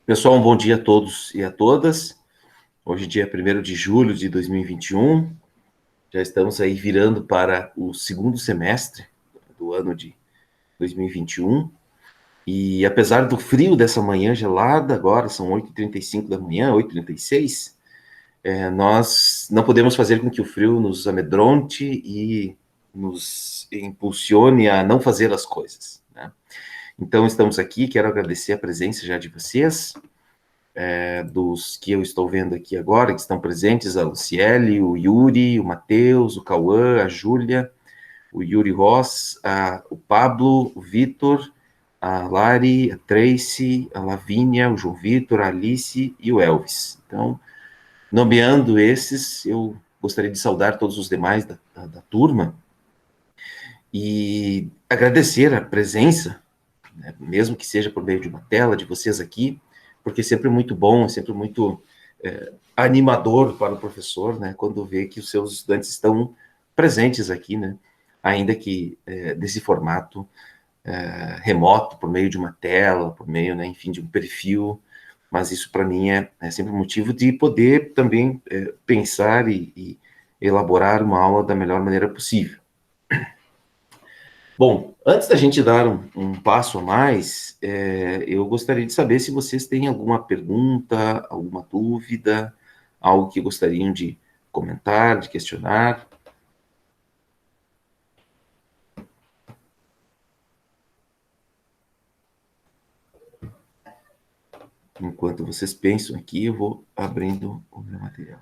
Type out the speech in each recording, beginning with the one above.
Pessoal, um bom dia a todos e a todas. Hoje, dia 1º de julho de 2021, já estamos aí virando para o segundo semestre do ano de 2021. E apesar do frio dessa manhã gelada, agora são 8h35 da manhã, 8h36, nós não podemos fazer com que o frio nos amedronte e nos impulsione a não fazer as coisas, né? Então, estamos aqui, quero agradecer a presença já de vocês, dos que eu estou vendo aqui agora, que estão presentes, a Luciele, o Yuri, o Matheus, o Cauã, a Júlia, o Yuri Ross, o Pablo, o Vitor, a Lari, a Tracy, a Lavínia, o João Vitor, a Alice e o Elvis. Então, nomeando esses, eu gostaria de saudar todos os demais da turma e agradecer a presença, né, mesmo que seja por meio de uma tela, de vocês aqui, porque é sempre muito bom, é sempre muito animador para o professor, né, quando vê que os seus estudantes estão presentes aqui, né, ainda que desse formato remoto, por meio de uma tela, por meio, né, enfim, de um perfil, mas isso para mim é sempre um motivo de poder também pensar e elaborar uma aula da melhor maneira possível. Bom, antes da gente dar um passo a mais, eu gostaria de saber se vocês têm alguma pergunta, alguma dúvida, algo que gostariam de comentar, de questionar. Enquanto vocês pensam aqui, eu vou abrindo o meu material.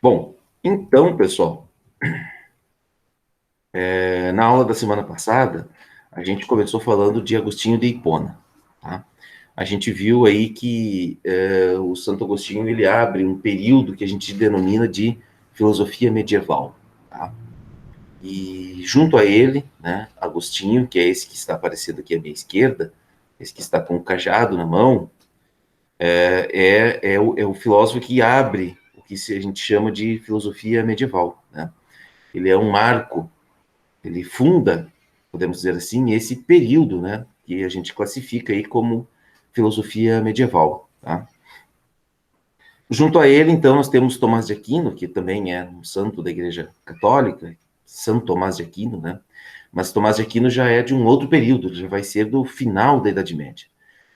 Bom, então, pessoal, na aula da semana passada, a gente começou falando de Agostinho de Hipona, tá? A gente viu aí que o Santo Agostinho, ele abre um período que a gente denomina de filosofia medieval, tá? E junto a ele, né, Agostinho, que é esse que está aparecendo aqui à minha esquerda, esse que está com o cajado na mão, é o filósofo que abre o que a gente chama de filosofia medieval, né? Ele é um marco, ele funda, podemos dizer assim, esse período, né, que a gente classifica aí como filosofia medieval, tá? Junto a ele, então, nós temos Tomás de Aquino, que também é um santo da Igreja Católica, São Tomás de Aquino, né? Mas Tomás de Aquino já é de um outro período, já vai ser do final da Idade Média.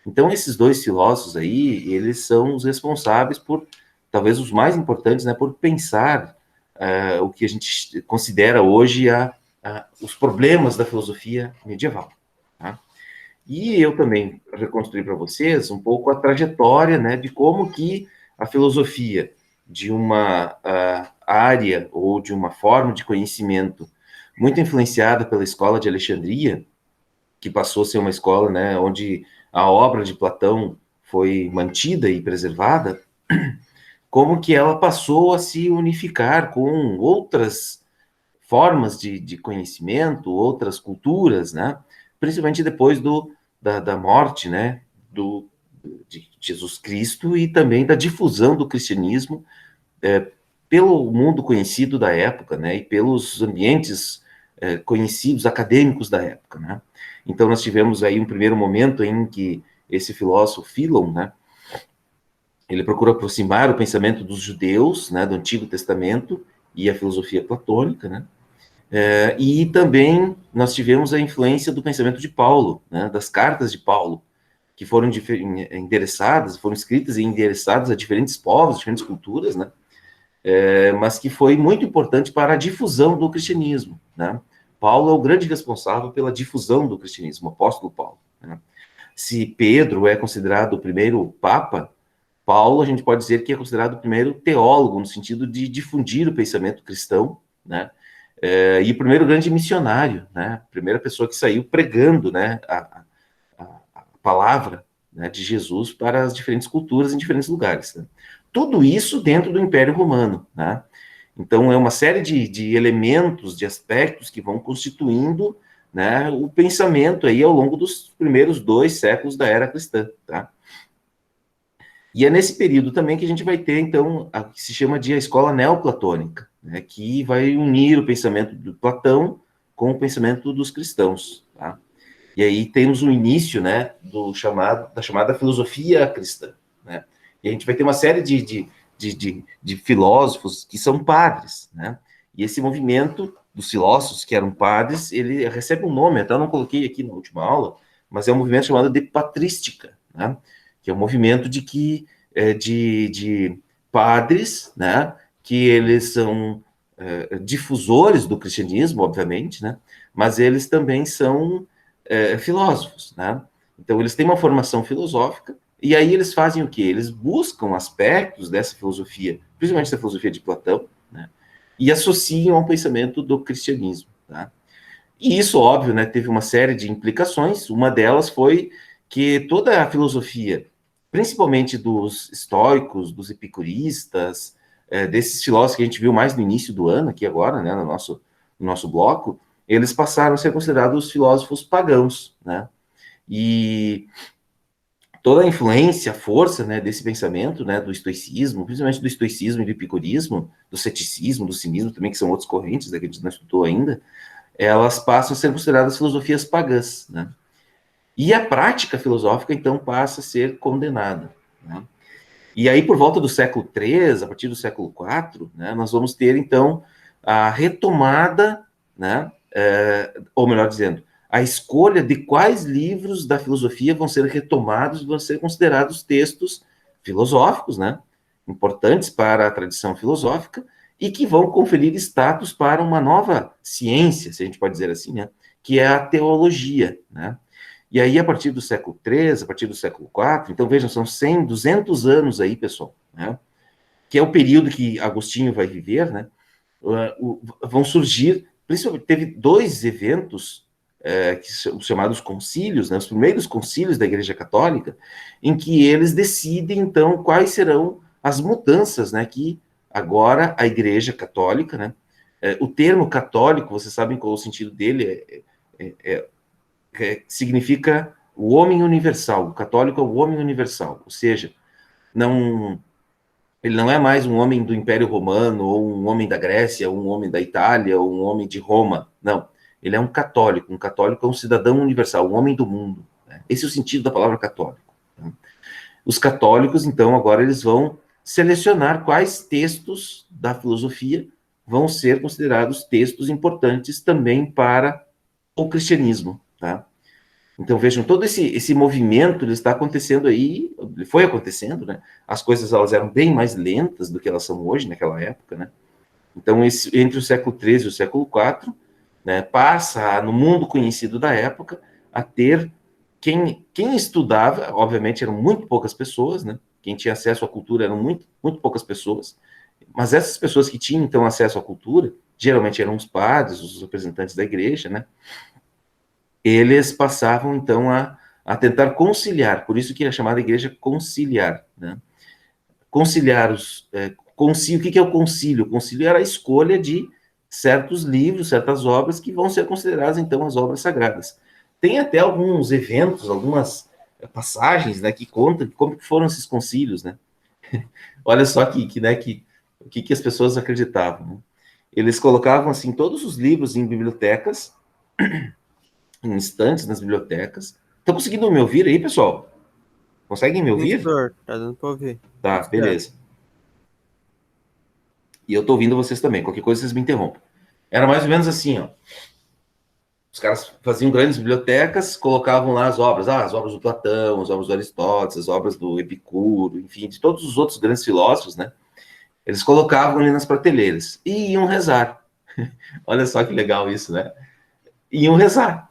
Então, esses dois filósofos aí, eles são os responsáveis por, talvez os mais importantes, né, por pensar o que a gente considera hoje os problemas da filosofia medieval, tá? E eu também reconstruí para vocês um pouco a trajetória, né, de como que a filosofia de uma área ou de uma forma de conhecimento muito influenciada pela escola de Alexandria, que passou a ser uma escola, né, onde a obra de Platão foi mantida e preservada, como que ela passou a se unificar com outras formas de conhecimento, outras culturas, né, principalmente depois da morte, né, de Jesus Cristo e também da difusão do cristianismo pelo mundo conhecido da época, né, e pelos ambientes conhecidos, acadêmicos da época, né. Então, nós tivemos aí um primeiro momento em que esse filósofo Philon, né, ele procura aproximar o pensamento dos judeus, né, do Antigo Testamento e a filosofia platônica, né, e também nós tivemos a influência do pensamento de Paulo, né, das cartas de Paulo, que foram endereçadas, foram escritas e endereçadas a diferentes povos, diferentes culturas, né, mas que foi muito importante para a difusão do cristianismo, né. Paulo é o grande responsável pela difusão do cristianismo, o apóstolo Paulo, né. Se Pedro é considerado o primeiro papa, Paulo, a gente pode dizer que é considerado o primeiro teólogo, no sentido de difundir o pensamento cristão, né, e o primeiro grande missionário, né, a primeira pessoa que saiu pregando, né, a palavra, né, de Jesus para as diferentes culturas em diferentes lugares, né. Tudo isso dentro do Império Romano, né. Então, é uma série de elementos, de aspectos que vão constituindo, né, o pensamento aí ao longo dos primeiros 2 séculos da era cristã, tá? E é nesse período também que a gente vai ter, então, a que se chama de a escola neoplatônica, né, que vai unir o pensamento do Platão com o pensamento dos cristãos, tá? E aí temos o início, né, da chamada filosofia cristã, né? E a gente vai ter uma série de filósofos que são padres, né? E esse movimento dos filósofos que eram padres, ele recebe um nome, até eu não coloquei aqui na última aula, mas é um movimento chamado de patrística, né? Que é um movimento de padres, né? Que eles são difusores do cristianismo, obviamente, né? Mas eles também são filósofos, né? Então, eles têm uma formação filosófica, e aí eles fazem o quê? Eles buscam aspectos dessa filosofia, principalmente da filosofia de Platão, né? E associam ao pensamento do cristianismo, tá? E isso, óbvio, né, teve uma série de implicações. Uma delas foi que toda a filosofia, principalmente dos estoicos, dos epicuristas, desses filósofos que a gente viu mais no início do ano, aqui agora, né, no nosso bloco, eles passaram a ser considerados filósofos pagãos, né? E toda a influência, a força, né, desse pensamento, né, do estoicismo, principalmente do estoicismo e do epicurismo, do ceticismo, do cinismo também, que são outras correntes, né, que a gente não estudou ainda, elas passam a ser consideradas filosofias pagãs, né? E a prática filosófica, então, passa a ser condenada, né? E aí, por volta do século III, a partir do século IV, né, nós vamos ter, então, a retomada, né, ou melhor dizendo, a escolha de quais livros da filosofia vão ser retomados e vão ser considerados textos filosóficos, né, importantes para a tradição filosófica, e que vão conferir status para uma nova ciência, se a gente pode dizer assim, né, que é a teologia, né. E aí, a partir do século III, a partir do século IV, então vejam, são 100, 200 anos aí, pessoal, né, que é o período que Agostinho vai viver, né, vão surgir, principalmente, teve 2 eventos que são chamados concílios, né, os primeiros concílios da Igreja Católica, em que eles decidem, então, quais serão as mudanças, né, que agora a Igreja Católica, né, o termo católico, vocês sabem qual é o sentido dele, significa o homem universal, o católico é o homem universal, ou seja, não, ele não é mais um homem do Império Romano, ou um homem da Grécia, ou um homem da Itália, ou um homem de Roma, não, ele é um católico é um cidadão universal, um homem do mundo, né? Esse é o sentido da palavra católico, né? Os católicos, então, agora eles vão selecionar quais textos da filosofia vão ser considerados textos importantes também para o cristianismo, tá? Então, vejam, todo esse movimento ele está acontecendo aí, ele foi acontecendo, né? As coisas elas eram bem mais lentas do que elas são hoje, naquela época, né? Então, entre o século XIII e o século IV, né, passa, no mundo conhecido da época, a ter quem estudava, obviamente eram muito poucas pessoas, né? Quem tinha acesso à cultura eram muito, muito poucas pessoas, mas essas pessoas que tinham, então, acesso à cultura, geralmente eram os padres, os representantes da igreja, né? Eles passavam, então, a tentar conciliar, por isso que é chamada igreja conciliar, né? Conciliar concílio, o que é o concílio? O concílio era a escolha de certos livros, certas obras que vão ser consideradas, então, as obras sagradas. Tem até alguns eventos, algumas passagens, né, que contam como que foram esses concílios, né? Olha só o que as pessoas acreditavam, né? Eles colocavam, assim, todos os livros em bibliotecas, em estantes nas bibliotecas. Estão conseguindo me ouvir aí, pessoal? Conseguem me ouvir? Professor, tá dando pra ouvir. Tá, Tudo certo. beleza. E eu tô ouvindo vocês também. Qualquer coisa vocês me interrompam. Era mais ou menos assim, ó. Os caras faziam grandes bibliotecas, colocavam lá as obras do Platão, as obras do Aristóteles, as obras do Epicuro, enfim, de todos os outros grandes filósofos, né? Eles colocavam ali nas prateleiras e iam rezar. Olha só que legal isso, né? Iam rezar.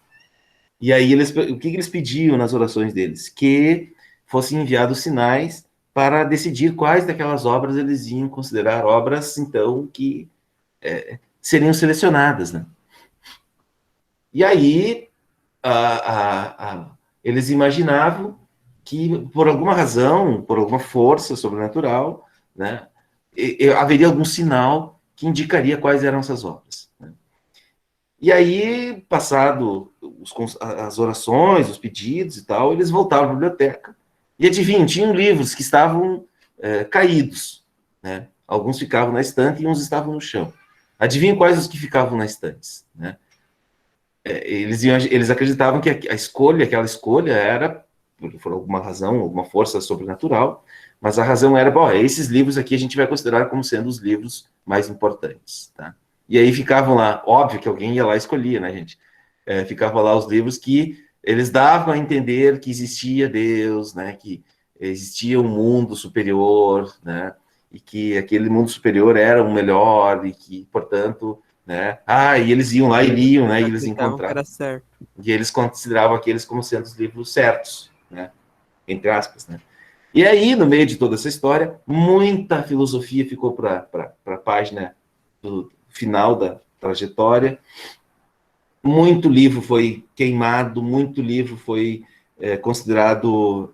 E aí o que eles pediam nas orações deles? Que fossem enviados sinais para decidir quais daquelas obras eles iam considerar obras, então, que seriam selecionadas, né? E aí eles imaginavam que, por alguma razão, por alguma força sobrenatural, né, haveria algum sinal que indicaria quais eram essas obras, né? E aí, passado as orações, os pedidos e tal, eles voltavam para a biblioteca. E adivinham, tinham livros que estavam caídos, né? Alguns ficavam na estante e uns estavam no chão. Adivinham quais os que ficavam na estante, né? Eles acreditavam que aquela escolha era por alguma razão, alguma força sobrenatural, mas a razão era, bom, esses livros aqui a gente vai considerar como sendo os livros mais importantes, tá? E aí ficavam lá, óbvio que alguém ia lá e escolhia, né, gente? Ficavam lá os livros que eles davam a entender que existia Deus, né, que existia um mundo superior, né, e que aquele mundo superior era o melhor e que, portanto, né, e eles iam lá e liam, né, e eles encontravam. E eles consideravam aqueles como sendo os livros certos, né, entre aspas, né. E aí, no meio de toda essa história, muita filosofia ficou para a página do final da trajetória. Muito livro foi queimado, muito livro foi considerado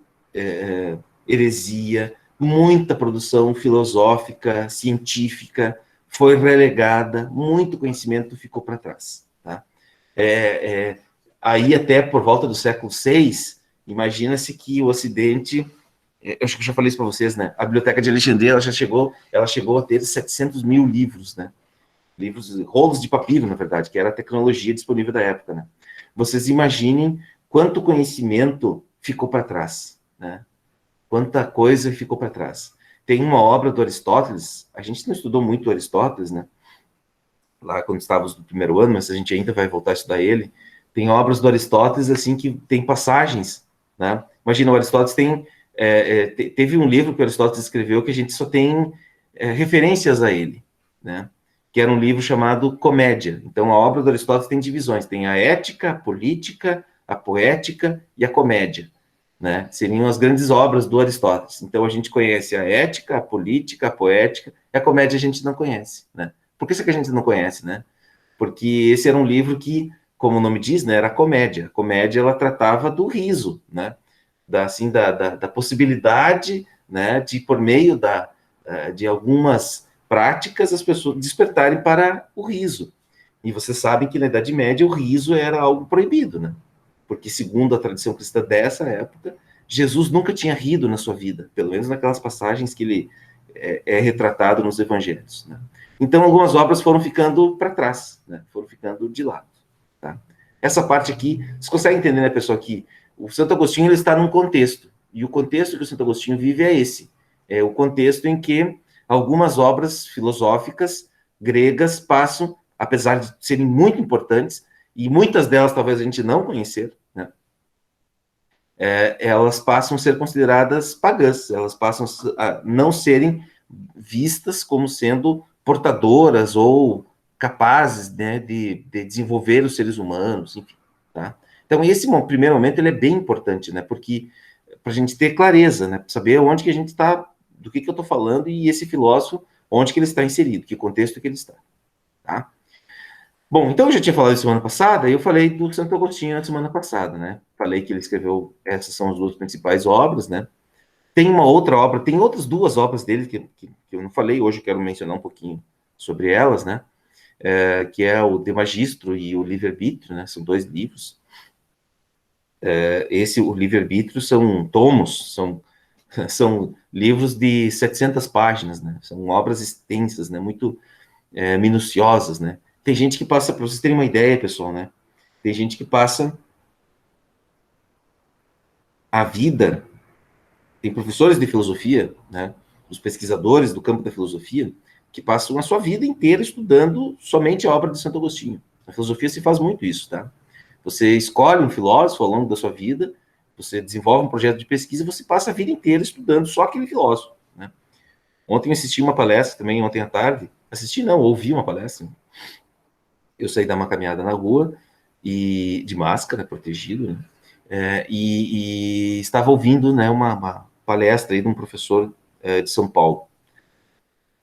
heresia, muita produção filosófica, científica foi relegada, muito conhecimento ficou para trás. Tá? Aí, até por volta do século VI, imagina-se que o Ocidente, eu acho que eu já falei isso para vocês, né? A Biblioteca de Alexandria, ela chegou a ter 700 mil livros, né? Livros, rolos de papiro, na verdade, que era a tecnologia disponível da época, né? Vocês imaginem quanto conhecimento ficou para trás, né? Quanta coisa ficou para trás. Tem uma obra do Aristóteles, a gente não estudou muito Aristóteles, né? Lá quando estávamos no primeiro ano, mas a gente ainda vai voltar a estudar ele. Tem obras do Aristóteles, assim, que tem passagens, né? Imagina, o Aristóteles teve um livro que o Aristóteles escreveu que a gente só tem referências a ele, né? Que era um livro chamado Comédia. Então, a obra do Aristóteles tem divisões. Tem a ética, a política, a poética e a comédia, né? Seriam as grandes obras do Aristóteles. Então, a gente conhece a ética, a política, a poética, e a comédia a gente não conhece, né? Por que isso que a gente não conhece, né? Porque esse era um livro que, como o nome diz, né, era comédia. A comédia, ela tratava do riso, né? Da possibilidade, né, de, por meio de algumas práticas, as pessoas despertarem para o riso. E vocês sabem que na Idade Média o riso era algo proibido, né? Porque, segundo a tradição cristã dessa época, Jesus nunca tinha rido na sua vida, pelo menos naquelas passagens que ele é retratado nos evangelhos, né? Então, algumas obras foram ficando para trás, né? Foram ficando de lado, tá? Essa parte aqui, vocês conseguem entender, né, pessoal, que o Santo Agostinho ele está num contexto, e o contexto que o Santo Agostinho vive é esse. É o contexto em que algumas obras filosóficas gregas passam, apesar de serem muito importantes, e muitas delas talvez a gente não conhecer, né? Elas passam a ser consideradas pagãs, elas passam a não serem vistas como sendo portadoras ou capazes, né, de desenvolver os seres humanos, enfim, tá? Então, esse primeiro momento ele é bem importante, né, porque para a gente ter clareza, né, saber onde que a gente está, do que eu estou falando e esse filósofo, onde que ele está inserido, que contexto que ele está, tá? Bom, então eu já tinha falado semana passada, e eu falei do Santo Agostinho na semana passada, né? Falei que ele escreveu, essas são as duas principais obras, né? Tem uma outra obra, tem outras duas obras dele que eu não falei, hoje eu quero mencionar um pouquinho sobre elas, né? Que é o De Magistro e o Livre-Arbítrio, né? São dois livros. O Livre-Arbítrio são tomos, são livros de 700 páginas, né? São obras extensas, né? Muito minuciosas, né? Tem gente que passa, para vocês terem uma ideia, pessoal, né? Tem gente que passa a vida, tem professores de filosofia, né? Os pesquisadores do campo da filosofia, que passam a sua vida inteira estudando somente a obra de Santo Agostinho. Na filosofia se faz muito isso, tá? Você escolhe um filósofo ao longo da sua vida, você desenvolve um projeto de pesquisa e você passa a vida inteira estudando só aquele filósofo, né? Ontem eu assisti uma palestra também, ontem à tarde. Assisti não, ouvi uma palestra. Eu saí dar uma caminhada na rua, e de máscara, protegido, né? E estava ouvindo, né, uma palestra aí de um professor de São Paulo.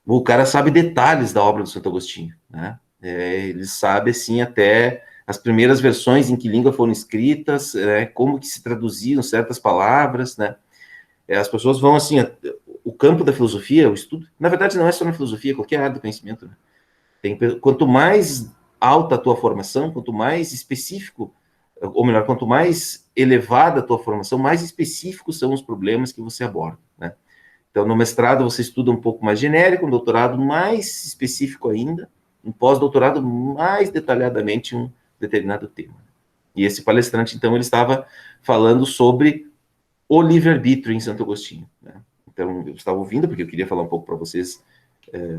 O cara sabe detalhes da obra do Santo Agostinho, né? Ele sabe, assim, até as primeiras versões em que língua foram escritas, como que se traduziram certas palavras, né? As pessoas vão, assim, o campo da filosofia, o estudo, na verdade não é só na filosofia, qualquer área do conhecimento, né? Quanto mais alta a tua formação, quanto mais específico, ou melhor, quanto mais elevada a tua formação, mais específicos são os problemas que você aborda, né? Então, no mestrado você estuda um pouco mais genérico, no doutorado mais específico ainda, no pós-doutorado mais detalhadamente um determinado tema. E esse palestrante, então, ele estava falando sobre o livre-arbítrio em Santo Agostinho, né? Então, eu estava ouvindo, porque eu queria falar um pouco para vocês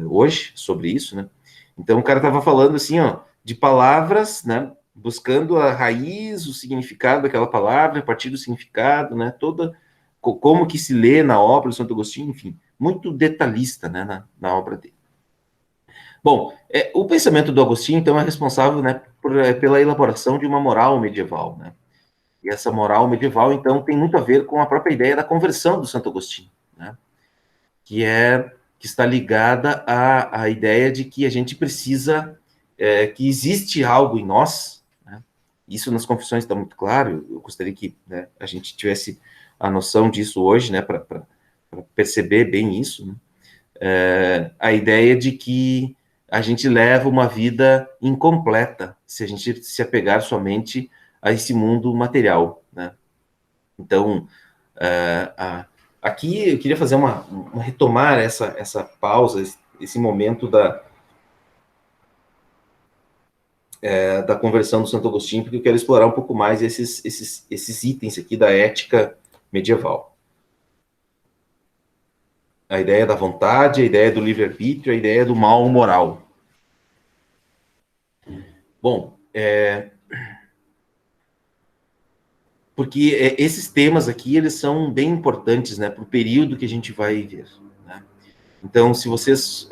hoje sobre isso, né? Então, o cara estava falando assim, ó, de palavras, né? Buscando a raiz, o significado daquela palavra, a partir do significado, né? Toda como que se lê na obra do Santo Agostinho, enfim, muito detalhista, né, na obra dele. Bom, o pensamento do Agostinho, então, é responsável, né, pela elaboração de uma moral medieval, né? E essa moral medieval, então, tem muito a ver com a própria ideia da conversão do Santo Agostinho, né? Que está ligada à ideia de que a gente precisa, que existe algo em nós, né? Isso nas confissões está muito claro. Eu gostaria que, né, a gente tivesse a noção disso hoje, né, para perceber bem isso, né? A ideia de que a gente leva uma vida incompleta se a gente se apegar somente a esse mundo material, né? Então, aqui eu queria fazer retomar essa pausa, esse momento da conversão do Santo Agostinho, porque eu quero explorar um pouco mais esses itens aqui da ética medieval. A ideia da vontade, a ideia do livre-arbítrio, a ideia do mal moral. Bom, porque esses temas aqui, eles são bem importantes, né, para o período que a gente vai ver, né? Então, se vocês,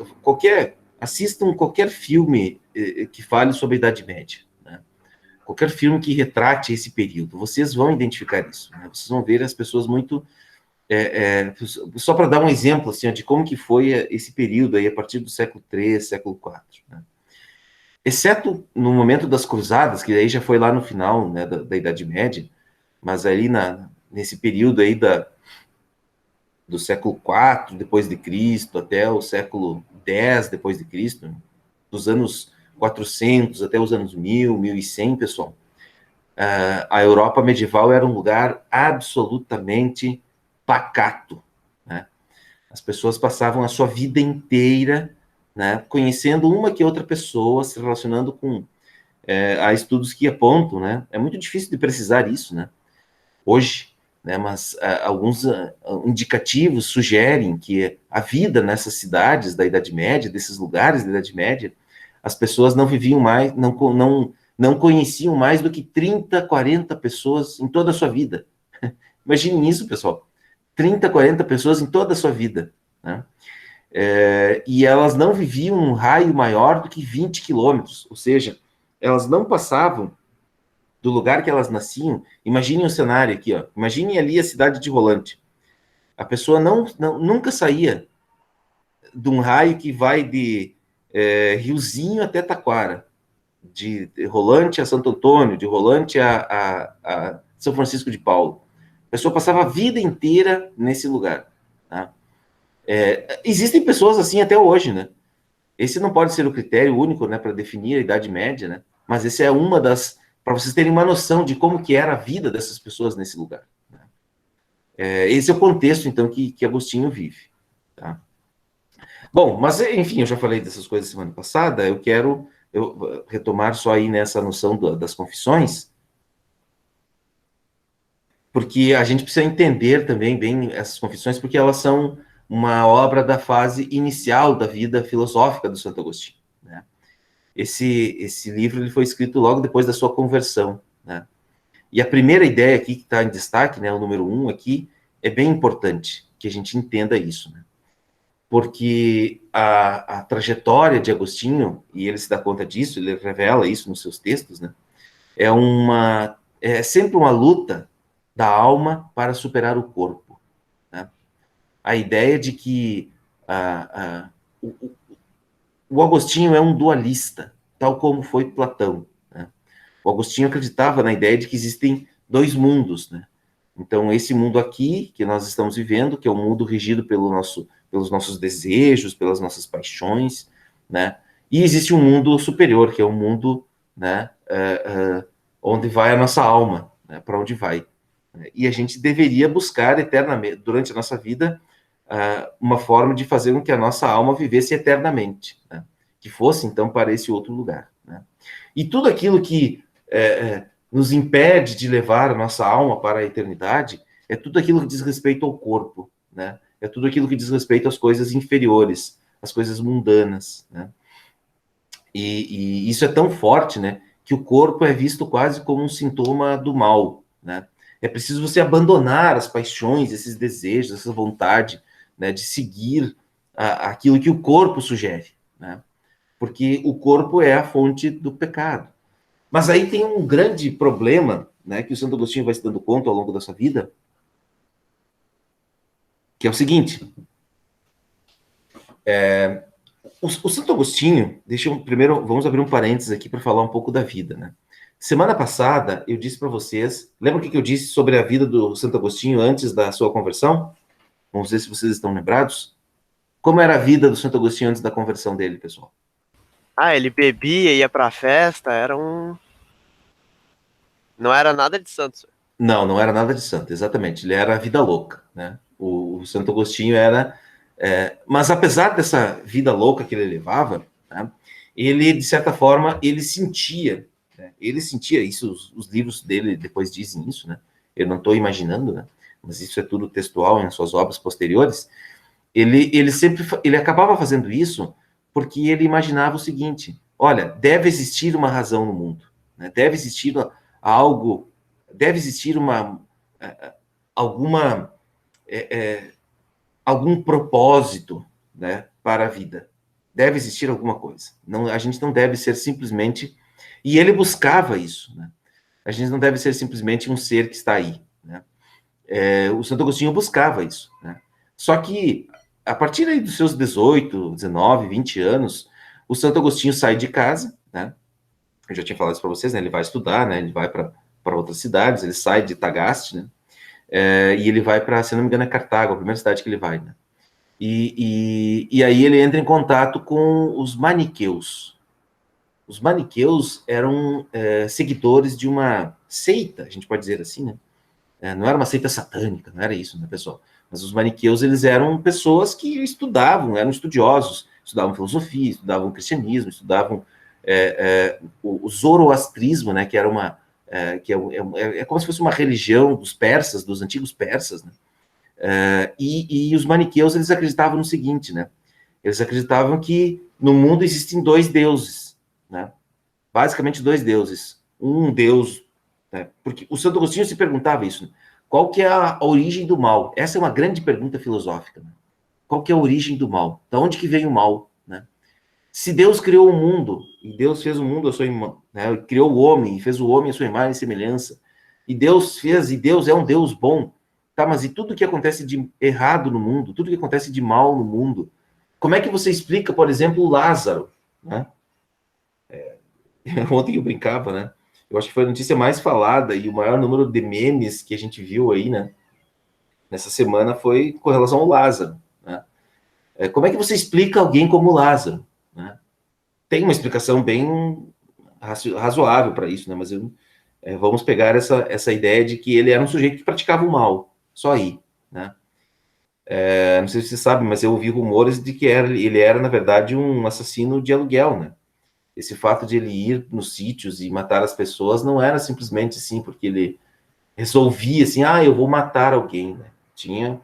assistam qualquer filme que fale sobre a Idade Média, né? Qualquer filme que retrate esse período, vocês vão identificar isso, né? Vocês vão ver as pessoas muito... só para dar um exemplo, assim, de como que foi esse período aí, a partir do século III, século IV, né? Exceto no momento das cruzadas, que aí já foi lá no final, né, da Idade Média, mas aí nesse período aí do século IV depois de Cristo até o século X depois de Cristo, dos anos 400 até os anos 1000, 1100, pessoal, a Europa medieval era um lugar absolutamente pacato, né? As pessoas passavam a sua vida inteira, né, conhecendo uma que outra pessoa, se relacionando com... há estudos que apontam, né? É muito difícil de precisar isso, né, hoje, né, mas alguns indicativos sugerem que a vida nessas cidades da Idade Média, desses lugares da Idade Média, as pessoas não viviam mais, não conheciam mais do que 30, 40 pessoas em toda a sua vida. Imaginem isso, pessoal. 30, 40 pessoas em toda a sua vida, né? E elas não viviam um raio maior do que 20 quilômetros, ou seja, elas não passavam do lugar que elas nasciam. Imaginem o cenário aqui, ó. Imaginem ali a cidade de Rolante. A pessoa nunca saía de um raio que vai de Riozinho até Taquara, de Rolante a Santo Antônio, de Rolante a São Francisco de Paulo. A pessoa passava a vida inteira nesse lugar, tá? Existem pessoas assim até hoje, né? Esse não pode ser o critério único, né, para definir a Idade Média, né? Mas esse é uma das... para vocês terem uma noção de como que era a vida dessas pessoas nesse lugar, né? Esse é o contexto, então, que Agostinho vive, tá? Bom, mas, enfim, eu já falei dessas coisas semana passada, eu quero retomar só aí nessa noção das confissões, porque a gente precisa entender também bem essas confissões, porque elas são uma obra da fase inicial da vida filosófica do Santo Agostinho, né? Esse livro ele foi escrito logo depois da sua conversão, né? E a primeira ideia aqui que está em destaque, né, o número 1 aqui, é bem importante que a gente entenda isso, né? Porque a trajetória de Agostinho, e ele se dá conta disso, ele revela isso nos seus textos, né? É sempre uma luta da alma para superar o corpo, né? A ideia de que o Agostinho é um dualista, tal como foi Platão, né? O Agostinho acreditava na ideia de que existem dois mundos, né? Então, esse mundo aqui, que nós estamos vivendo, que é um mundo regido pelos nossos desejos, pelas nossas paixões, né? E existe um mundo superior, que é um mundo, né, onde vai a nossa alma, né, para onde vai. E a gente deveria buscar eternamente, durante a nossa vida, uma forma de fazer com que a nossa alma vivesse eternamente, né, que fosse, então, para esse outro lugar. Né. E tudo aquilo que nos impede de levar a nossa alma para a eternidade é tudo aquilo que diz respeito ao corpo, né? É tudo aquilo que diz respeito às coisas inferiores, às coisas mundanas, né? E isso é tão forte, né, que o corpo é visto quase como um sintoma do mal, né? É preciso você abandonar as paixões, esses desejos, essa vontade, né, de seguir aquilo que o corpo sugere, né? Porque o corpo é a fonte do pecado. Mas aí tem um grande problema, né, que o Santo Agostinho vai se dando conta ao longo da sua vida, que é o seguinte: o Santo Agostinho, deixa eu primeiro, vamos abrir um parênteses aqui para falar um pouco da vida, né? Semana passada eu disse para vocês, lembra o que eu disse sobre a vida do Santo Agostinho antes da sua conversão? Vamos ver se vocês estão lembrados. Como era a vida do Santo Agostinho antes da conversão dele, pessoal? Ah, ele bebia, ia pra festa, era um. Não era nada de santo, senhor. Não, não era nada de santo, exatamente. Ele era a vida louca, né? O Santo Agostinho era. Mas apesar dessa vida louca que ele levava, né, ele, de certa forma, ele sentia, né? Ele sentia isso, os livros dele depois dizem isso, né? Eu não estou imaginando, né? Mas isso é tudo textual em suas obras posteriores. Ele acabava fazendo isso porque ele imaginava o seguinte: olha, deve existir uma razão no mundo, né? Deve existir algo, deve existir uma alguma algum propósito, né, para a vida. Deve existir alguma coisa. Não, a gente não deve ser simplesmente, e ele buscava isso, né? A gente não deve ser simplesmente um ser que está aí, né? O Santo Agostinho buscava isso, né? Só que a partir aí dos seus 18, 19, 20 anos, o Santo Agostinho sai de casa, né? Eu já tinha falado isso para vocês, né? Ele vai estudar, né? Ele vai para outras cidades, ele sai de Tagaste, né? E ele vai para, se não me engano, é Cartago, a primeira cidade que ele vai, né? E aí ele entra em contato com os maniqueus. Os maniqueus eram seguidores de uma seita, a gente pode dizer assim, né? Não era uma seita satânica, não era isso, né, pessoal? Mas os maniqueus, eles eram pessoas que estudavam, eram estudiosos, estudavam filosofia, estudavam cristianismo, estudavam o zoroastrismo, né, que era uma que é como se fosse uma religião dos persas, dos antigos persas, né? E os maniqueus, eles acreditavam no seguinte, né? Eles acreditavam que no mundo existem dois deuses, né? Basicamente dois deuses. Um deus, né? Porque o Santo Agostinho se perguntava isso, né? Qual que é a origem do mal? Essa é uma grande pergunta filosófica, né? Qual que é a origem do mal? Da onde que vem o mal, né? Se Deus criou o mundo, e Deus fez o mundo a sua imagem, né? Criou o homem, e fez o homem a sua imagem e semelhança, e Deus fez, e Deus é um Deus bom, tá? Mas e tudo que acontece de errado no mundo, tudo que acontece de mal no mundo, como é que você explica, por exemplo, o Lázaro, né? Ontem eu brincava, né? Eu acho que foi a notícia mais falada e o maior número de memes que a gente viu aí, né? Nessa semana foi com relação ao Lázaro, né? Como é que você explica alguém como Lázaro, né? Tem uma explicação bem razoável para isso, né? Mas vamos pegar essa ideia de que ele era um sujeito que praticava o mal, só aí, né? Não sei se você sabe, mas eu ouvi rumores de que ele era, na verdade, um assassino de aluguel, né? Esse fato de ele ir nos sítios e matar as pessoas não era simplesmente assim, porque ele resolvia assim, eu vou matar alguém, né? Tinha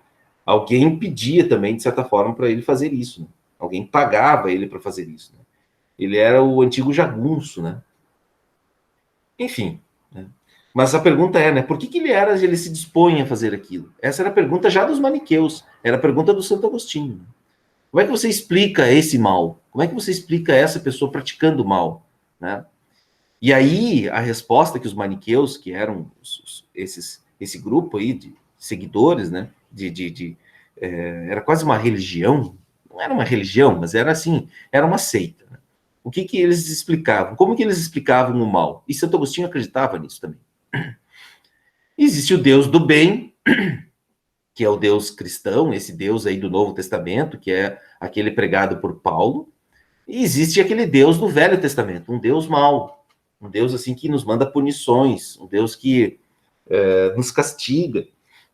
alguém pedia também, de certa forma, para ele fazer isso, né? Alguém pagava ele para fazer isso, né? Ele era o antigo jagunço, né? Enfim, né? Mas a pergunta é, né? Por que ele se dispõe a fazer aquilo? Essa era a pergunta já dos maniqueus, era a pergunta do Santo Agostinho. Como é que você explica esse mal? Como é que você explica essa pessoa praticando mal, né? E aí a resposta que os maniqueus, que eram esse grupo aí de seguidores, né? Era quase uma religião, não era uma religião, mas era assim, era uma seita. Né? O que eles explicavam? Como que eles explicavam o mal? E Santo Agostinho acreditava nisso também. Existe o Deus do bem, que é o Deus cristão, esse Deus aí do Novo Testamento, que é aquele pregado por Paulo, E existe aquele Deus do Velho Testamento, um Deus mau, um Deus assim que nos manda punições, um Deus que nos castiga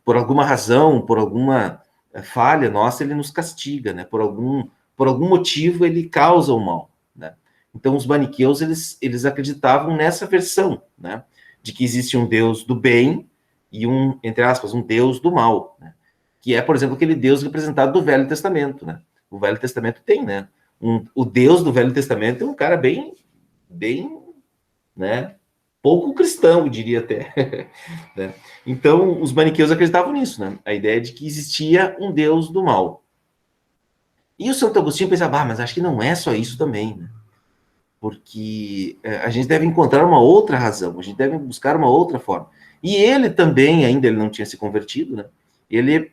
por alguma razão, por alguma falha nossa, ele nos castiga, né? Por algum motivo ele causa o mal, né? Então os maniqueus eles acreditavam nessa versão, né? De que existe um Deus do bem e um, entre aspas, um Deus do mal, né? Que é, por exemplo, aquele Deus representado do Velho Testamento, né? O Velho Testamento tem, né? O Deus do Velho Testamento é um cara bem, né? Pouco cristão, eu diria até. Né? Então, os maniqueus acreditavam nisso, né? A ideia de que existia um Deus do mal. E o Santo Agostinho pensava, mas acho que não é só isso também, né? Porque a gente deve encontrar uma outra razão, a gente deve buscar uma outra forma. E ele também, ainda ele não tinha se convertido, né? Ele,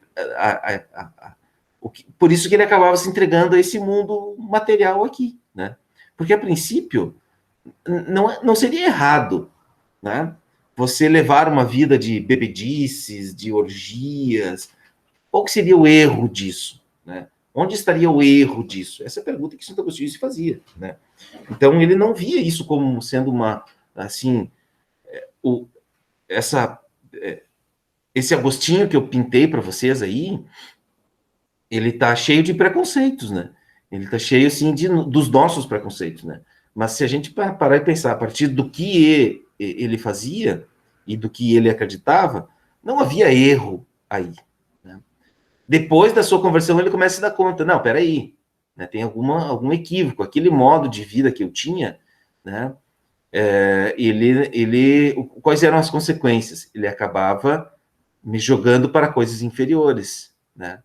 por isso que ele acabava se entregando a esse mundo material aqui, né? Porque a princípio não seria errado, né? Você levar uma vida de bebedices, de orgias, qual que seria o erro disso, né? Onde estaria o erro disso? Essa é a pergunta que Santo Agostinho se fazia, né? Então ele não via isso como sendo uma, assim, o, essa, esse Agostinho que eu pintei para vocês aí, ele está cheio de preconceitos, né? Ele está cheio, assim, dos nossos preconceitos, né? Mas se a gente parar e pensar a partir do que ele fazia e do que ele acreditava, não havia erro aí, né? Depois da sua conversão, ele começa a se dar conta, não, peraí, né, tem algum equívoco, aquele modo de vida que eu tinha, né, quais eram as consequências? Ele acabava me jogando para coisas inferiores, né?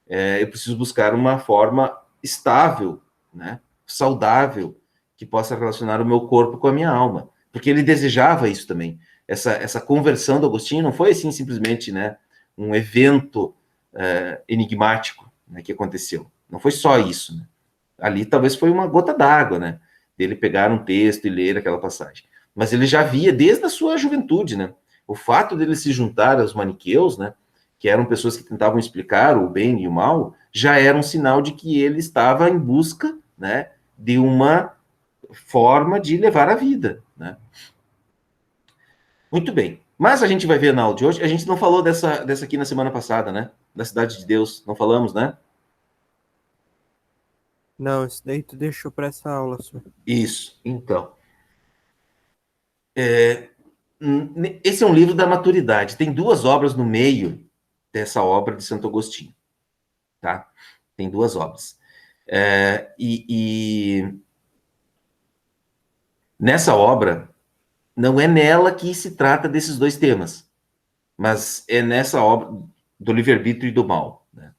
Eu preciso buscar uma forma estável, né, saudável, que possa relacionar o meu corpo com a minha alma, porque ele desejava isso também. Essa conversão do Agostinho não foi assim simplesmente, né, um evento enigmático, né, que aconteceu. Não foi só isso, né? Ali talvez foi uma gota d'água, né, dele pegar um texto e ler aquela passagem. Mas ele já via desde a sua juventude, né? O fato dele se juntar aos maniqueus, né, que eram pessoas que tentavam explicar o bem e o mal, já era um sinal de que ele estava em busca, né, de uma forma de levar a vida, né? Muito bem. Mas a gente vai ver na aula de hoje, a gente não falou dessa aqui na semana passada, né? Da Cidade de Deus, não falamos, né? Não, isso daí tu deixou para essa aula só. Isso, então. Esse é um livro da maturidade. Tem duas obras no meio dessa obra de Santo Agostinho, tá? Tem duas obras. E nessa obra, não é nela que se trata desses dois temas, mas é nessa obra do livre-arbítrio e do mal, né?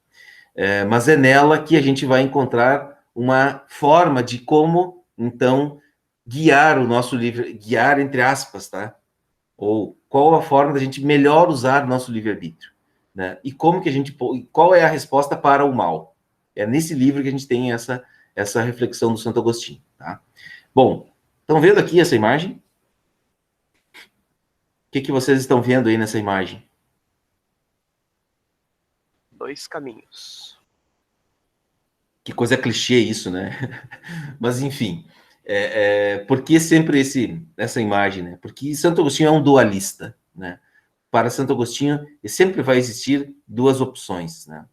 Mas é nela que a gente vai encontrar uma forma de como, então, guiar o nosso livre, guiar entre aspas, tá? Ou qual a forma da gente melhor usar o nosso livre-arbítrio, né? E como que a gente, qual é a resposta para o mal? É nesse livro que a gente tem essa reflexão do Santo Agostinho, tá? Bom, estão vendo aqui essa imagem? O que vocês estão vendo aí nessa imagem? Dois caminhos. Que coisa clichê isso, né? Mas, enfim, por que sempre essa imagem, né? Porque Santo Agostinho é um dualista, né? Para Santo Agostinho, sempre vai existir duas opções, né?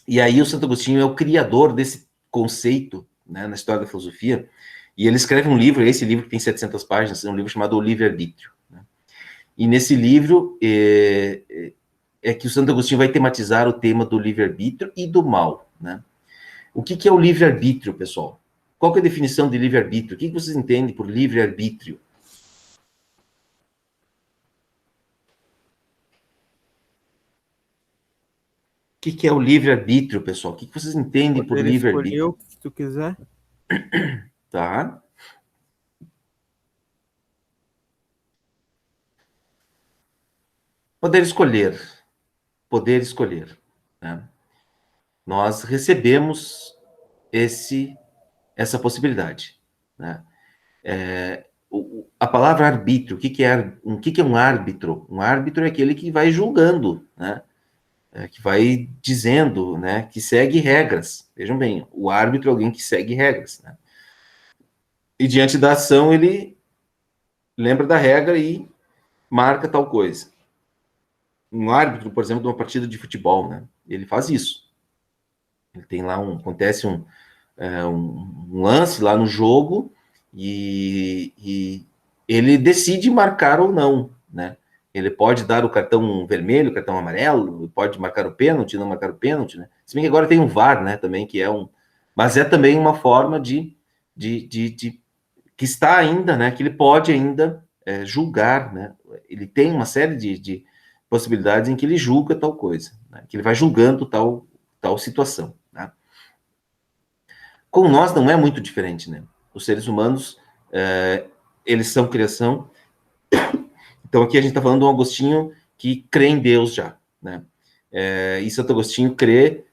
E aí o Santo Agostinho é o criador desse conceito, né, na história da filosofia, e ele escreve um livro, esse livro que tem 700 páginas, é um livro chamado O Livre-Arbítrio, né? E nesse livro é que o Santo Agostinho vai tematizar o tema do livre-arbítrio e do mal, né? O que é o livre-arbítrio, pessoal? Qual que é a definição de livre-arbítrio? O que vocês entendem por livre-arbítrio? O que é o livre-arbítrio, pessoal? O que vocês entendem por Poder escolher o livre-arbítrio? que tu quiser. Tá? Poder escolher. Poder escolher, né? Nós recebemos essa possibilidade, né? A palavra arbítrio, o que é um árbitro? Um árbitro é aquele que vai julgando, né? que vai dizendo, né, que segue regras. Vejam bem, o árbitro é alguém que segue regras, né? E diante da ação ele lembra da regra e marca tal coisa. Um árbitro, por exemplo, de uma partida de futebol, né, ele faz isso. Ele tem lá acontece um lance lá no jogo e ele decide marcar ou não, né? Ele pode dar o cartão vermelho, o cartão amarelo, pode marcar o pênalti, não marcar o pênalti, né? Se bem que agora tem um VAR, né, também, que é mas é também uma forma de que está ainda, né, que ele pode ainda julgar, né? Ele tem uma série de possibilidades em que ele julga tal coisa, né? Que ele vai julgando tal situação, né? Com nós não é muito diferente, né? Os seres humanos, eles são criação. Então aqui a gente está falando de um Agostinho que crê em Deus já, né? E Santo Agostinho crê,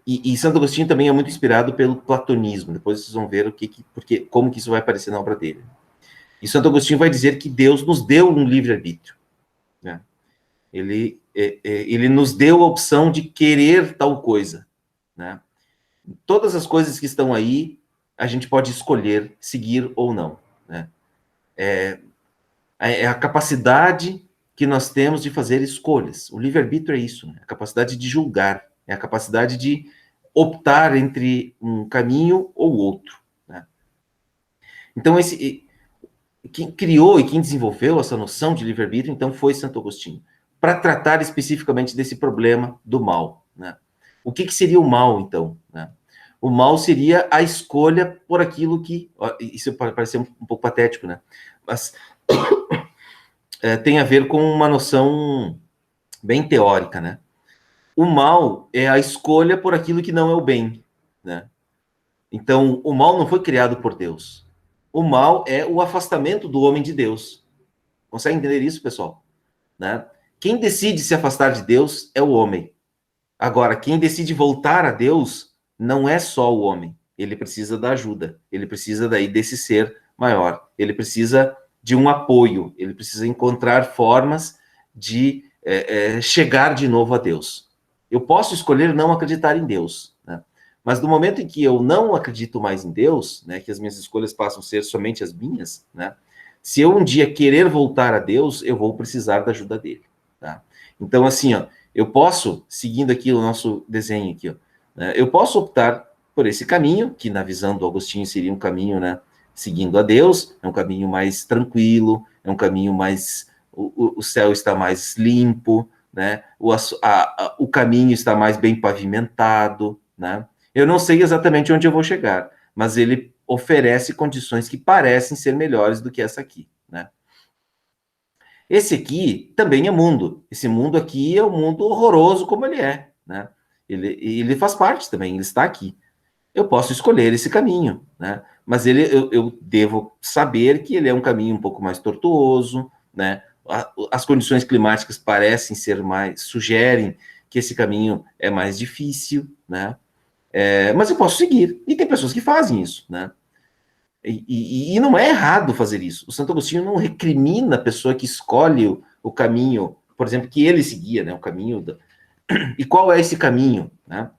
e Santo Agostinho também é muito inspirado pelo platonismo. Depois vocês vão ver como que isso vai aparecer na obra dele. E Santo Agostinho vai dizer que Deus nos deu um livre-arbítrio, né? Ele nos deu a opção de querer tal coisa, né? Todas as coisas que estão aí, a gente pode escolher seguir ou não, né? É a capacidade que nós temos de fazer escolhas. O livre-arbítrio é isso, né? A capacidade de julgar, é a capacidade de optar entre um caminho ou outro, né? Então, quem criou e quem desenvolveu essa noção de livre-arbítrio, então, foi Santo Agostinho, para tratar especificamente desse problema do mal, né? O que seria o mal, então, né? O mal seria a escolha por aquilo que... Isso pode parecer um pouco patético, né? Mas tem a ver com uma noção bem teórica, né? O mal é a escolha por aquilo que não é o bem, né? Então, o mal não foi criado por Deus. O mal é o afastamento do homem de Deus. Consegue entender isso, pessoal? Né? Quem decide se afastar de Deus é o homem. Agora, quem decide voltar a Deus não é só o homem. Ele precisa da ajuda. Ele precisa daí desse ser maior. Ele precisa de um apoio. Ele precisa encontrar formas de chegar de novo a Deus. Eu posso escolher não acreditar em Deus, né? Mas no momento em que eu não acredito mais em Deus, né, que as minhas escolhas passam a ser somente as minhas, né, se eu um dia querer voltar a Deus, eu vou precisar da ajuda dele, tá? Então, assim, ó, eu posso, seguindo aqui o nosso desenho aqui, ó, né, eu posso optar por esse caminho, que na visão do Agostinho seria um caminho, né, seguindo a Deus, é um caminho mais tranquilo, é um caminho mais... O céu está mais limpo, né, o caminho está mais bem pavimentado, né? Eu não sei exatamente onde eu vou chegar, mas ele oferece condições que parecem ser melhores do que essa aqui, né? Esse aqui também é mundo. Esse mundo aqui é um mundo horroroso como ele é, né? Ele faz parte também, ele está aqui. Eu posso escolher esse caminho, né? Mas eu devo saber que ele é um caminho um pouco mais tortuoso, né? As condições climáticas parecem ser sugerem que esse caminho é mais difícil, né? Mas eu posso seguir. E tem pessoas que fazem isso, né? E não é errado fazer isso. O Santo Agostinho não recrimina a pessoa que escolhe o caminho, por exemplo, que ele seguia, né? O caminho. E qual é esse caminho, né?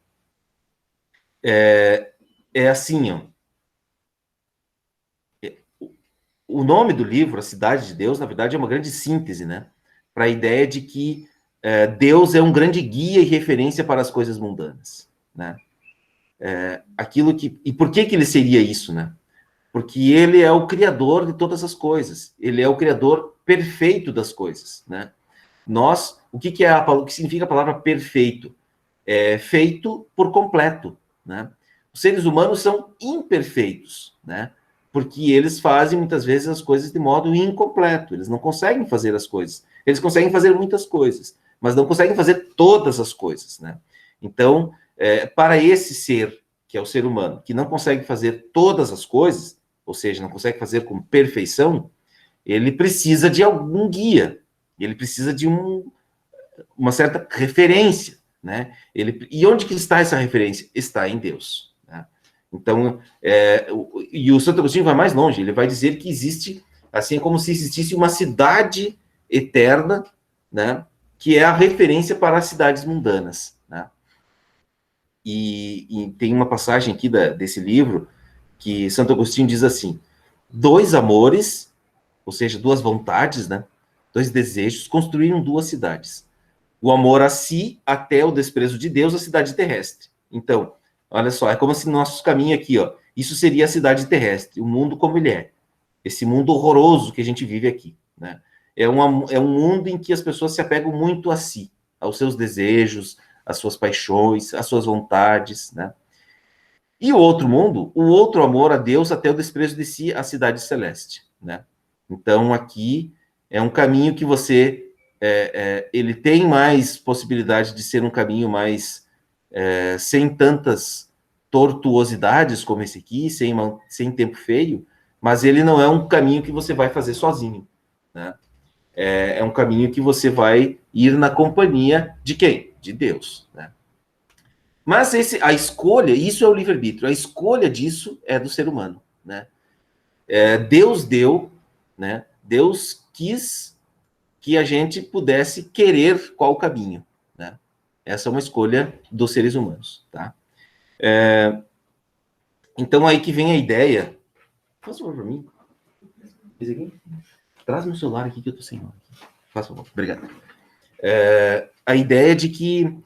É assim, ó. O nome do livro, A Cidade de Deus, na verdade, é uma grande síntese, né? Para a ideia de que Deus é um grande guia e referência para as coisas mundanas, né? E por que ele seria isso, né? Porque ele é o criador de todas as coisas. Ele é o criador perfeito das coisas, né? O que significa a palavra perfeito? É feito por completo, né? Os seres humanos são imperfeitos, né? Porque eles fazem muitas vezes as coisas de modo incompleto. Eles não conseguem fazer as coisas. Eles conseguem fazer muitas coisas, mas não conseguem fazer todas as coisas, né? Então, para esse ser, que é o ser humano, que não consegue fazer todas as coisas, ou seja, não consegue fazer com perfeição, ele precisa de algum guia, ele precisa de uma certa referência, né? E onde que está essa referência? Está em Deus, né? Então, e o Santo Agostinho vai mais longe, ele vai dizer que existe, assim, como se existisse uma cidade eterna, né? que é a referência para as cidades mundanas, né? E tem uma passagem aqui desse livro que Santo Agostinho diz assim: dois amores, ou seja, duas vontades, né? Dois desejos construíram duas cidades. O amor a si até o desprezo de Deus, a cidade terrestre. Então, olha só, é como se nosso caminho aqui, ó, isso seria a cidade terrestre, o mundo como ele é. Esse mundo horroroso que a gente vive aqui, né? É um mundo em que as pessoas se apegam muito a si, aos seus desejos, às suas paixões, às suas vontades, né? E o outro mundo, o outro amor a Deus até o desprezo de si, a cidade celeste, né? Então, aqui é um caminho que você... ele tem mais possibilidade de ser um caminho mais... sem tantas tortuosidades como esse aqui, sem tempo feio, mas ele não é um caminho que você vai fazer sozinho, né? É um caminho que você vai ir na companhia de quem? De Deus, né? Mas a escolha, isso é o livre-arbítrio, a escolha disso é do ser humano, né? Deus deu, né? Deus quis que a gente pudesse querer qual caminho, né? Essa é uma escolha dos seres humanos, tá? Então aí que vem a ideia. Faz favor para mim. Esse aqui? Traz meu celular aqui que eu tô sem hora. Faz favor, obrigado. A ideia de que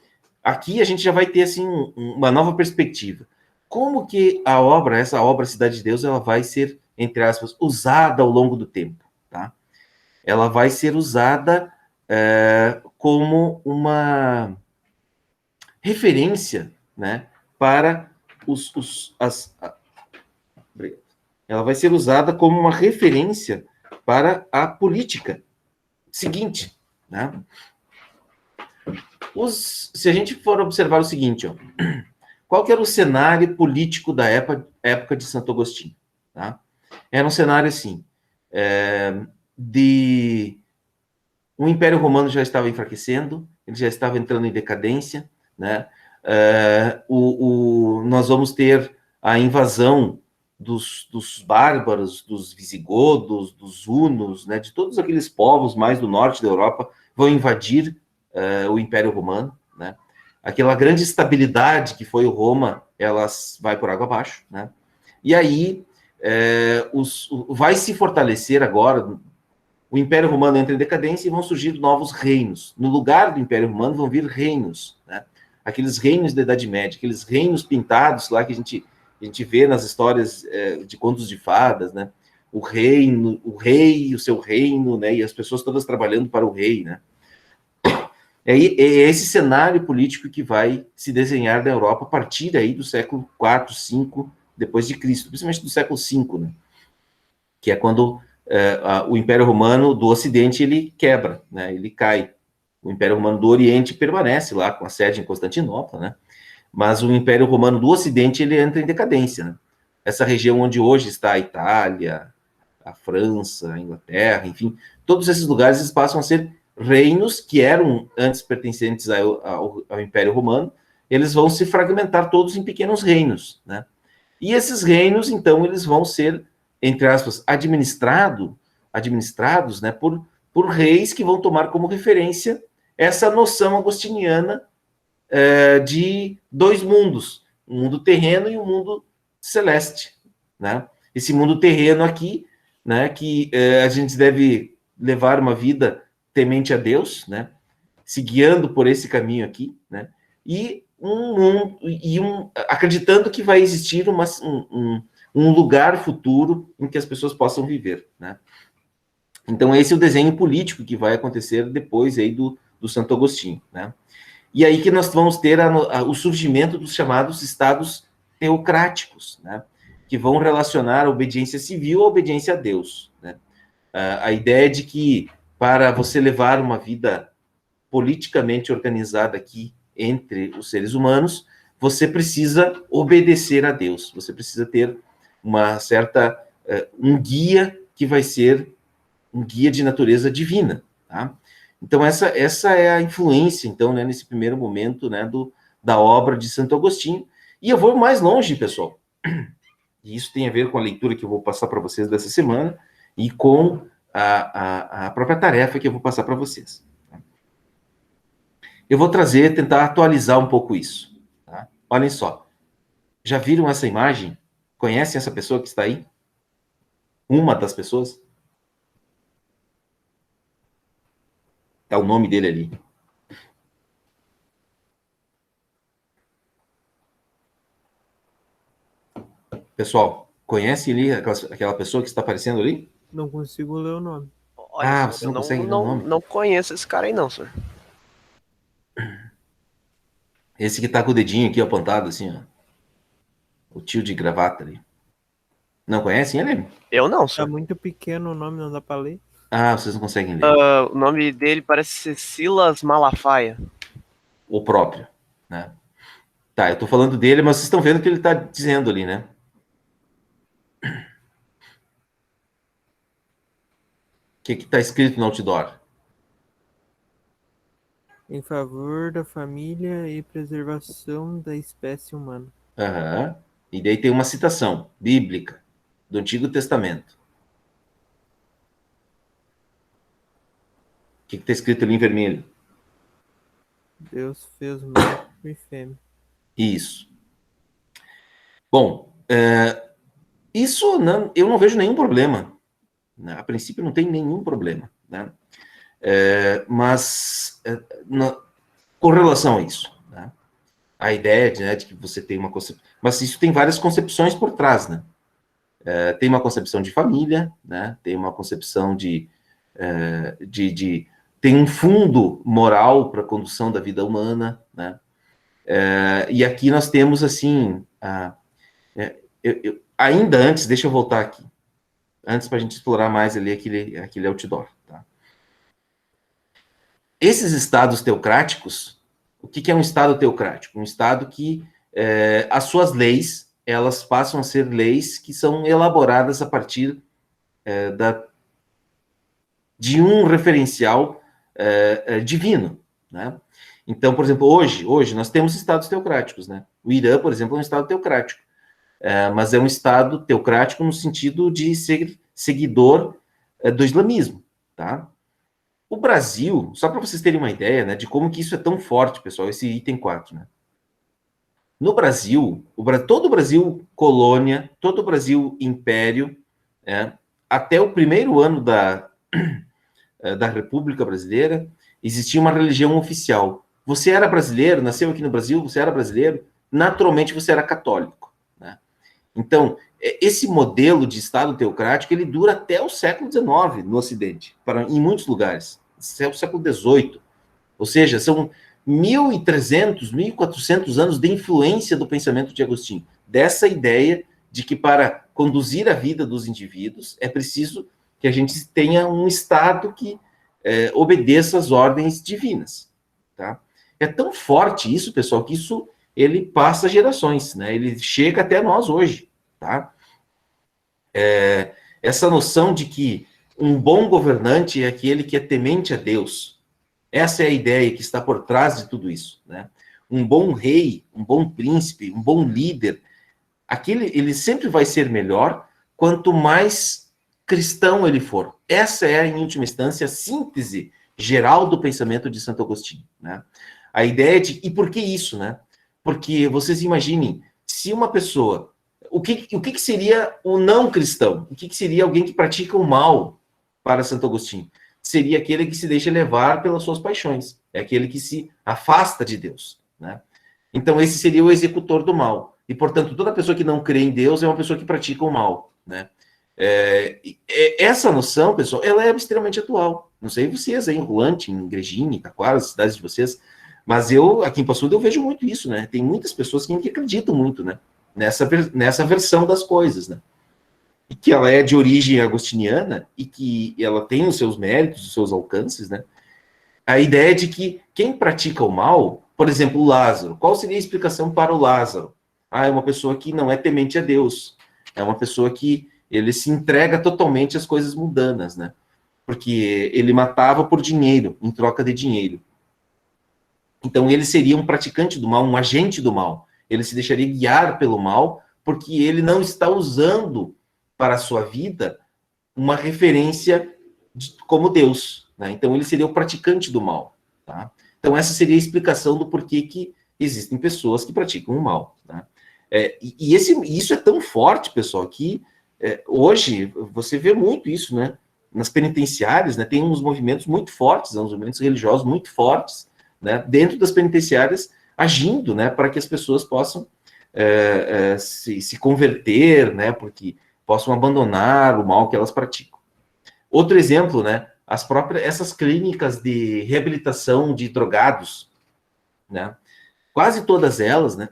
aqui a gente já vai ter assim uma nova perspectiva. Como que essa obra Cidade de Deus, ela vai ser, entre aspas, usada ao longo do tempo, tá? Ela vai ser usada como uma referência, né, para ela vai ser usada como uma referência para a política seguinte, né? Se a gente for observar o seguinte, ó, qual que era o cenário político da época de Santo Agostinho, tá? Era um cenário assim, o Império Romano já estava enfraquecendo, ele já estava entrando em decadência, né? Nós vamos ter a invasão dos bárbaros, dos visigodos, dos hunos, né? De todos aqueles povos mais do norte da Europa vão invadir o Império Romano, né? Aquela grande estabilidade que foi o Roma, ela vai por água abaixo, né? E aí vai se fortalecer agora. O Império Romano entra em decadência e vão surgir novos reinos. No lugar do Império Romano vão vir reinos, né? Aqueles reinos da Idade Média, aqueles reinos pintados lá que a gente vê nas histórias de contos de fadas, né? O rei, o seu reino, né? E as pessoas todas trabalhando para o rei, né? É esse cenário político que vai se desenhar na Europa a partir aí do século IV, V depois de Cristo, principalmente do século V, né? Que é quando o Império Romano do Ocidente ele quebra, né? Ele cai. O Império Romano do Oriente permanece lá com a sede em Constantinopla, né? Mas o Império Romano do Ocidente ele entra em decadência, né? Essa região onde hoje está a Itália, a França, a Inglaterra, enfim, todos esses lugares eles passam a ser reinos que eram antes pertencentes ao Império Romano, eles vão se fragmentar todos em pequenos reinos, né? E esses reinos, então, eles vão ser, entre aspas, administrados, né, por reis que vão tomar como referência essa noção agostiniana de dois mundos, um mundo terreno e um mundo celeste, né? Esse mundo terreno aqui, né, que a gente deve levar uma vida temente a Deus, né, se guiando por esse caminho aqui, né, e acreditando que vai existir um lugar futuro em que as pessoas possam viver, né? Então esse é o desenho político que vai acontecer depois aí do Santo Agostinho, né? E aí que nós vamos ter o surgimento dos chamados estados teocráticos, né? Que vão relacionar a obediência civil à obediência a Deus, né? A ideia de que para você levar uma vida politicamente organizada aqui entre os seres humanos, você precisa obedecer a Deus, você precisa ter uma certa, um guia que vai ser um guia de natureza divina, tá? Então, essa é a influência, então, né, nesse primeiro momento, né, da obra de Santo Agostinho. E eu vou mais longe, pessoal. E isso tem a ver com a leitura que eu vou passar para vocês dessa semana e com a própria tarefa que eu vou passar para vocês. Eu vou tentar atualizar um pouco isso. Tá? Olhem só. Já viram essa imagem? Conhecem essa pessoa que está aí? Uma das pessoas? É o nome dele ali. Pessoal, conhece ali aquela pessoa que está aparecendo ali? Não consigo ler o nome. Olha, senhor, Vocês eu não conseguem ler o nome? não conheço esse cara aí, não, senhor. Esse que tá com o dedinho aqui apontado, assim, ó. O tio de gravata ali. Não conhecem ele? Eu não, Tá senhor. muito pequeno o nome, não dá pra ler. Vocês não conseguem ler. O nome dele parece ser Silas Malafaia. O próprio, né? Tá, eu tô falando dele, mas vocês estão vendo o que ele tá dizendo ali, né? O que que tá escrito no outdoor? Em favor da família e preservação da espécie humana. Aham. E daí tem uma citação bíblica do Antigo Testamento. O que que tá escrito ali em vermelho? Deus fez macho e fêmea. Isso. Bom, isso não, eu não vejo nenhum problema, né? A princípio não tem nenhum problema, né? Mas com relação a isso, né? A ideia de que você tem uma concepção, mas isso tem várias concepções por trás, né? Tem uma concepção de família, né? Tem uma concepção tem um fundo moral para a condução da vida humana, né? E aqui nós temos assim, ainda antes, deixa eu voltar aqui, antes para a gente explorar mais ali aquele outdoor, tá? Esses estados teocráticos, o que é um estado teocrático? Um estado que as suas leis, elas passam a ser leis que são elaboradas a partir de um referencial divino, né? Então, por exemplo, hoje nós temos estados teocráticos, né? O Irã, por exemplo, é um estado teocrático, mas é um estado teocrático no sentido de ser seguidor do islamismo, tá? O Brasil, só para vocês terem uma ideia, né, de como que isso é tão forte, pessoal, esse item 4, né? No Brasil, todo o Brasil colônia, todo o Brasil império, até o primeiro ano da República Brasileira, existia uma religião oficial. Você era brasileiro, nasceu aqui no Brasil, você era brasileiro, naturalmente você era católico, né? Então, esse modelo de Estado teocrático, ele dura até o século XIX no Ocidente, em muitos lugares. Até o século XVIII. Ou seja, são 1.300, 1.400 anos de influência do pensamento de Agostinho. Dessa ideia de que para conduzir a vida dos indivíduos é preciso que a gente tenha um Estado que obedeça às ordens divinas. Tá? É tão forte isso, pessoal, que isso ele passa gerações, né? Ele chega até nós hoje, tá? Essa noção de que um bom governante é aquele que é temente a Deus. Essa é a ideia que está por trás de tudo isso, né? Um bom rei, um bom príncipe, um bom líder, ele sempre vai ser melhor quanto mais cristão ele for. Essa é, em última instância, a síntese geral do pensamento de Santo Agostinho, né? A ideia e por que isso, né? Porque vocês imaginem, se uma pessoa... O que seria o não cristão? O que seria alguém que pratica o mal para Santo Agostinho? Seria aquele que se deixa levar pelas suas paixões. É aquele que se afasta de Deus, né? Então, esse seria o executor do mal. E, portanto, toda pessoa que não crê em Deus é uma pessoa que pratica o mal, né? Essa noção, pessoal, ela é extremamente atual. Não sei vocês aí em Ruante, em Igrejinha, em Taquara, as cidades de vocês, mas eu, aqui em Passo Fundo, eu vejo muito isso, né? Tem muitas pessoas que acreditam muito, né? Nessa versão das coisas, né? E que ela é de origem agostiniana e que ela tem os seus méritos, os seus alcances, né? A ideia de que quem pratica o mal, por exemplo, o Lázaro, qual seria a explicação para o Lázaro? É uma pessoa que não é temente a Deus, é uma pessoa que ele se entrega totalmente às coisas mundanas, né? Porque ele matava por dinheiro, em troca de dinheiro. Então ele seria um praticante do mal, um agente do mal. Ele se deixaria guiar pelo mal, porque ele não está usando para a sua vida uma referência como Deus, né? Então ele seria o praticante do mal, tá? Então, essa seria a explicação do porquê que existem pessoas que praticam o mal, né? Isso é tão forte, pessoal, que hoje você vê muito isso, né? Nas penitenciárias, né? Tem uns movimentos muito fortes, uns movimentos religiosos muito fortes, né? Dentro das penitenciárias, agindo, né? Para que as pessoas possam se converter, né? Porque possam abandonar o mal que elas praticam. Outro exemplo, né? Essas clínicas de reabilitação de drogados, né? Quase todas elas, né?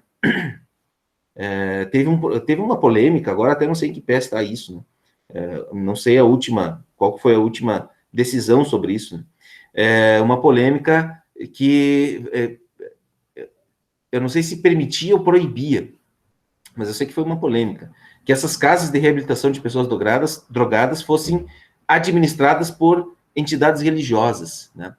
Teve uma polêmica, agora até não sei em que pé está isso, né? Não sei qual foi a última decisão sobre isso, né? Uma polêmica que eu não sei se permitia ou proibia, mas eu sei que foi uma polêmica, que essas casas de reabilitação de pessoas drogadas fossem administradas por entidades religiosas, né?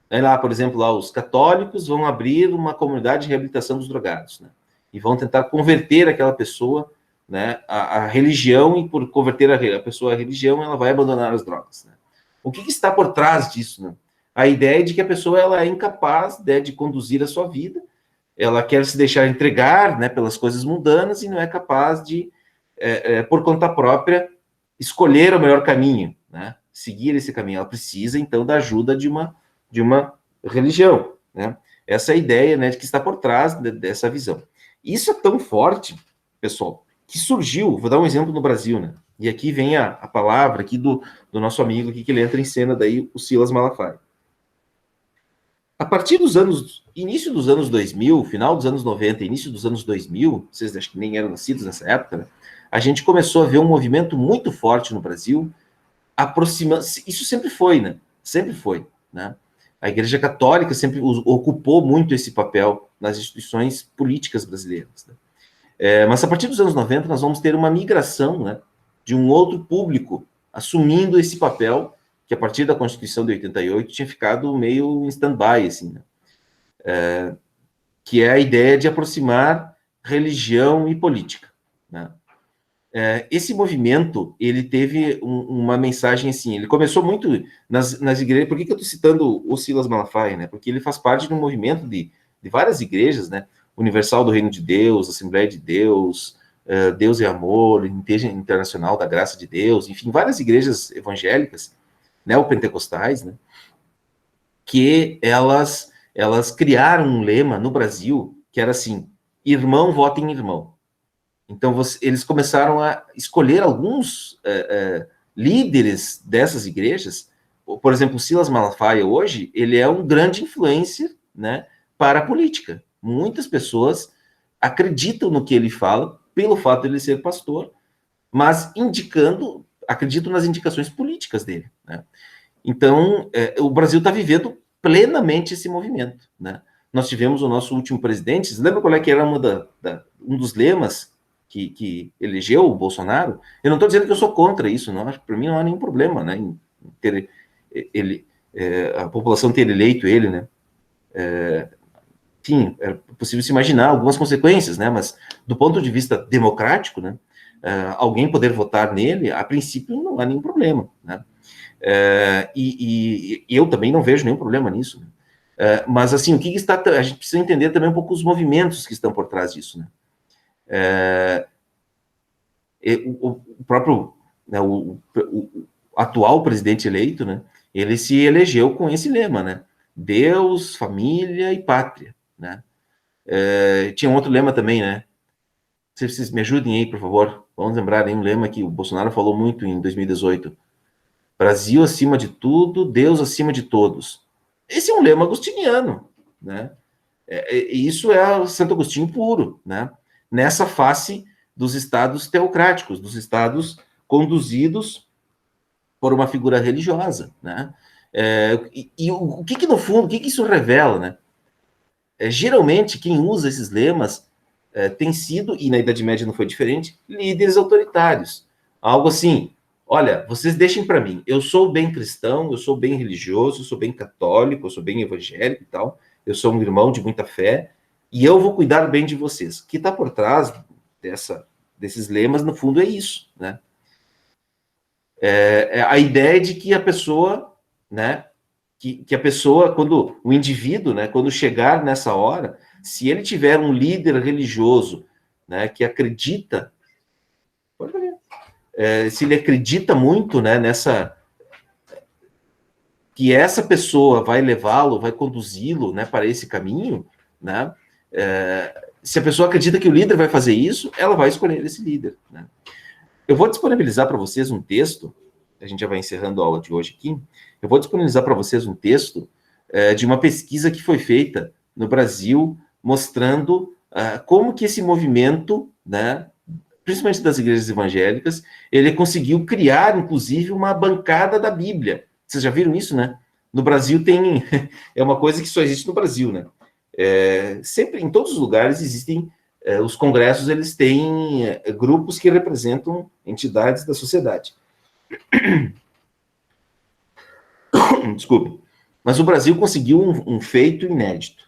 Aí lá, por exemplo, lá os católicos vão abrir uma comunidade de reabilitação dos drogados, né? E vão tentar converter aquela pessoa, né, à religião, e por converter a pessoa à religião, ela vai abandonar as drogas, né? O que está por trás disso, né? A ideia de que a pessoa ela é incapaz, né, de conduzir a sua vida, ela quer se deixar entregar, né, pelas coisas mundanas e não é capaz de, por conta própria, escolher o melhor caminho, né? Seguir esse caminho. Ela precisa, então, da ajuda de uma religião, né? Essa é a ideia, né, de que está por trás dessa visão. Isso é tão forte, pessoal, que surgiu, vou dar um exemplo no Brasil, né? E aqui vem a palavra aqui do nosso amigo aqui, que ele entra em cena daí, o Silas Malafaia. A partir início dos anos 2000, final dos anos 90, início dos anos 2000, vocês acho que nem eram nascidos nessa época, né? A gente começou a ver um movimento muito forte no Brasil, isso sempre foi, né? Sempre foi, né? A Igreja Católica sempre ocupou muito esse papel nas instituições políticas brasileiras, né? Mas a partir dos anos 90, nós vamos ter uma migração, né, de um outro público assumindo esse papel, que a partir da Constituição de 88 tinha ficado meio em stand-by, assim, né? Que é a ideia de aproximar religião e política, né? Esse movimento, ele teve uma mensagem assim, ele começou muito nas igrejas. Por que eu estou citando o Silas Malafaia, né? Porque ele faz parte de um movimento de várias igrejas, né? Universal do Reino de Deus, Assembleia de Deus, Deus é Amor, Igreja Internacional da Graça de Deus, enfim, várias igrejas evangélicas, neopentecostais, né? Que elas criaram um lema no Brasil que era assim: irmão vota em irmão. Então, eles começaram a escolher alguns líderes dessas igrejas. Por exemplo, o Silas Malafaia, hoje, ele é um grande influencer, né, para a política. Muitas pessoas acreditam no que ele fala, pelo fato de ele ser pastor, mas acreditam nas indicações políticas dele, né? Então, o Brasil está vivendo plenamente esse movimento, né? Nós tivemos o nosso último presidente. Vocês lembram qual é que era um dos lemas que elegeu o Bolsonaro? Eu não estou dizendo que eu sou contra isso, não. Para mim não há nenhum problema, né, em ter a população ter eleito ele, né? Enfim, é possível se imaginar algumas consequências, né? Mas do ponto de vista democrático, né, alguém poder votar nele, a princípio não há nenhum problema, né? E eu também não vejo nenhum problema nisso, né? Mas assim, a gente precisa entender também um pouco os movimentos que estão por trás disso, né? O próprio, né, o atual presidente eleito, né, ele se elegeu com esse lema, né? Deus, família e pátria, né? Tinha um outro lema também, né? Vocês me ajudem aí, por favor. Vamos lembrar aí um lema que o Bolsonaro falou muito em 2018. Brasil acima de tudo, Deus acima de todos. Esse é um lema agostiniano, né? Isso é Santo Agostinho puro, né? Nessa face dos estados teocráticos, dos estados conduzidos por uma figura religiosa, né? O que no fundo, o que isso revela, né? Geralmente, quem usa esses lemas tem sido, e na Idade Média não foi diferente, líderes autoritários. Algo assim: olha, vocês deixem para mim, eu sou bem cristão, eu sou bem religioso, eu sou bem católico, eu sou bem evangélico e tal, eu sou um irmão de muita fé, e eu vou cuidar bem de vocês. O que está por trás desses lemas, no fundo, é isso, né? A ideia de que a pessoa, né, que a pessoa, quando o indivíduo, né, quando chegar nessa hora, se ele tiver um líder religioso, né, que acredita, se ele acredita muito, né, nessa, que essa pessoa vai levá-lo, vai conduzi-lo, né, para esse caminho, né, se a pessoa acredita que o líder vai fazer isso, ela vai escolher esse líder, né. Eu vou disponibilizar para vocês um texto, a gente já vai encerrando a aula de hoje aqui, eu vou disponibilizar para vocês um texto de uma pesquisa que foi feita no Brasil, mostrando como que esse movimento, né, principalmente das igrejas evangélicas, ele conseguiu criar, inclusive, uma bancada da Bíblia. Vocês já viram isso, né? No Brasil tem... é uma coisa que só existe no Brasil, né? Sempre, em todos os lugares, existem... os congressos, eles têm grupos que representam entidades da sociedade. Desculpe. Mas o Brasil conseguiu um feito inédito.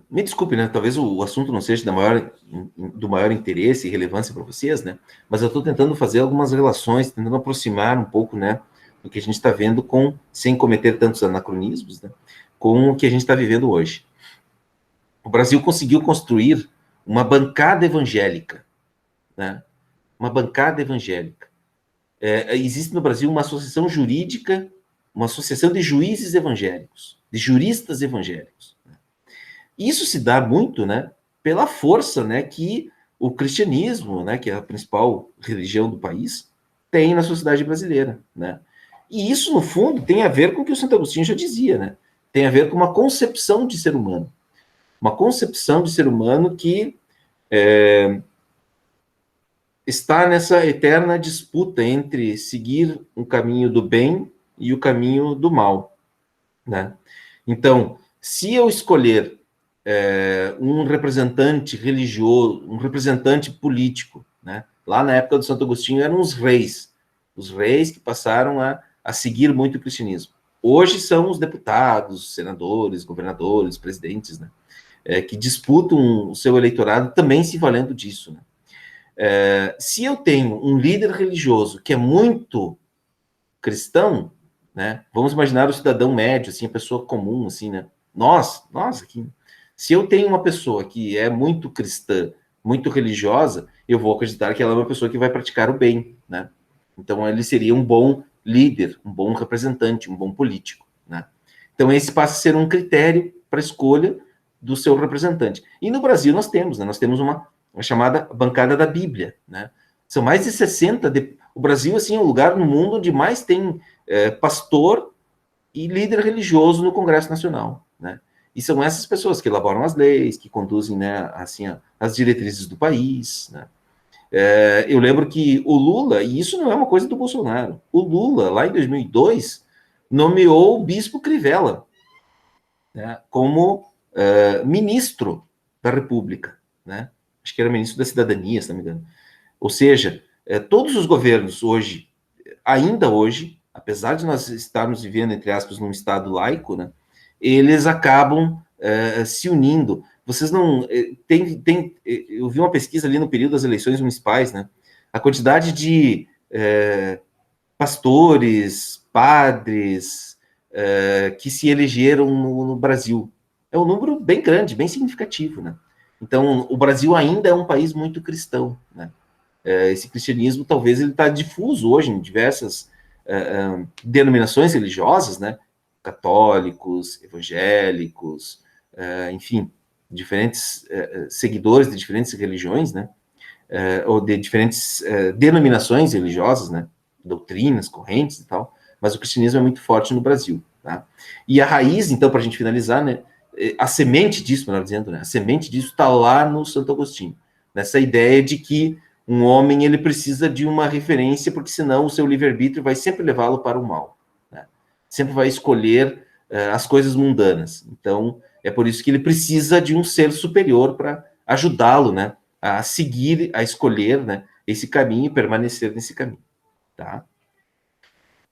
Me desculpe, né? Talvez o assunto não seja do maior interesse e relevância para vocês, né? Mas eu estou tentando fazer algumas relações, tentando aproximar um pouco, né, do que a gente está vendo, sem cometer tantos anacronismos, né, com o que a gente está vivendo hoje. O Brasil conseguiu construir uma bancada evangélica, né? Uma bancada evangélica. Existe no Brasil uma associação jurídica, uma associação de juízes evangélicos, de juristas evangélicos. Isso se dá muito, né, pela força, né, que o cristianismo, né, que é a principal religião do país, tem na sociedade brasileira, né? E isso, no fundo, tem a ver com o que o Santo Agostinho já dizia, né? Tem a ver com uma concepção de ser humano. Uma concepção de ser humano que está nessa eterna disputa entre seguir um caminho do bem e o caminho do mal, né? Então, se eu escolher um representante religioso, um representante político, né? Lá na época do Santo Agostinho eram os reis que passaram a seguir muito o cristianismo. Hoje são os deputados, senadores, governadores, presidentes, né? Que disputam o seu eleitorado também se valendo disso, né? Se eu tenho um líder religioso que é muito cristão, né? Vamos imaginar o cidadão médio, assim, a pessoa comum, assim, né? Nós aqui. Se eu tenho uma pessoa que é muito cristã, muito religiosa, eu vou acreditar que ela é uma pessoa que vai praticar o bem, né? Então, ele seria um bom líder, um bom representante, um bom político, né? Então, esse passa a ser um critério para a escolha do seu representante. E no Brasil nós temos, né? Nós temos uma chamada bancada da Bíblia, né? São mais de 60... O Brasil, assim, é o lugar no mundo onde mais tem pastor e líder religioso no Congresso Nacional, né? E são essas pessoas que elaboram as leis, que conduzem, né, assim, as diretrizes do país, né? Eu lembro que o Lula, e isso não é uma coisa do Bolsonaro, o Lula, lá em 2002, nomeou o bispo Crivella, né, como ministro da República, né? Acho que era ministro da Cidadania, se não me engano. Ou seja, todos os governos hoje, ainda hoje, apesar de nós estarmos vivendo, entre aspas, num Estado laico, né, eles acabam se unindo. Vocês não... eu vi uma pesquisa ali no período das eleições municipais, né? A quantidade de pastores, padres, que se elegeram no Brasil. É um número bem grande, bem significativo, né? Então, o Brasil ainda é um país muito cristão, né? Esse cristianismo, talvez, ele está difuso hoje em diversas denominações religiosas, né? Católicos, evangélicos, enfim, diferentes seguidores de diferentes religiões, né? Ou de diferentes denominações religiosas, né? Doutrinas, correntes e tal, mas o cristianismo é muito forte no Brasil, tá? E a raiz, então, para a gente finalizar, né? A semente disso, melhor dizendo, né? A semente disso está lá no Santo Agostinho, nessa ideia de que um homem ele precisa de uma referência, porque senão o seu livre-arbítrio vai sempre levá-lo para o mal, né? Sempre vai escolher as coisas mundanas. Então, é por isso que ele precisa de um ser superior para ajudá-lo, né, a seguir, a escolher, né, esse caminho e permanecer nesse caminho, tá?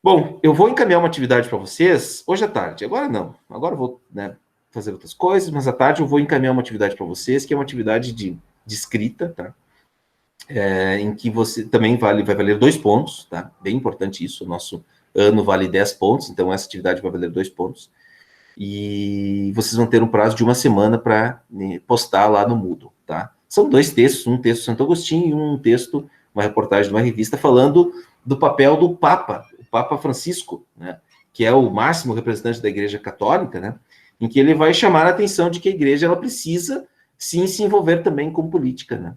Bom, eu vou encaminhar uma atividade para vocês hoje à tarde. Agora não. Agora eu vou, né, fazer outras coisas, mas à tarde eu vou encaminhar uma atividade para vocês, que é uma atividade de escrita, tá? em que você também vai valer 2 pontos, tá? Bem importante isso, o nosso ano vale 10 pontos, então essa atividade vai valer 2 pontos. E vocês vão ter um prazo de 1 semana para postar lá no Moodle, tá? São 2 textos, um texto Santo Agostinho e um texto, uma reportagem de uma revista falando do papel do Papa, o Papa Francisco, né? Que é o máximo representante da Igreja Católica, né? Em que ele vai chamar a atenção de que a Igreja ela precisa sim se envolver também com política, né?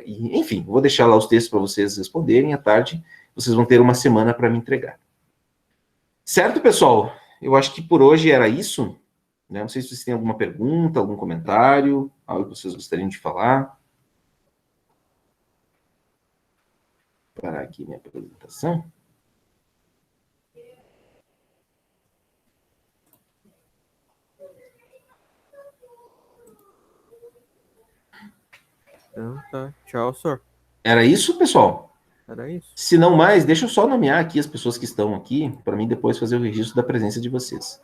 Enfim, vou deixar lá os textos para vocês responderem à tarde. Vocês vão ter 1 semana para me entregar. Certo, pessoal? Eu acho que por hoje era isso. Né? Não sei se vocês têm alguma pergunta, algum comentário, algo que vocês gostariam de falar. Vou parar aqui minha apresentação. Então tá. Tchau, senhor. Era isso, pessoal? Era isso. Se não mais, deixa eu só nomear aqui as pessoas que estão aqui, para mim depois fazer o registro da presença de vocês.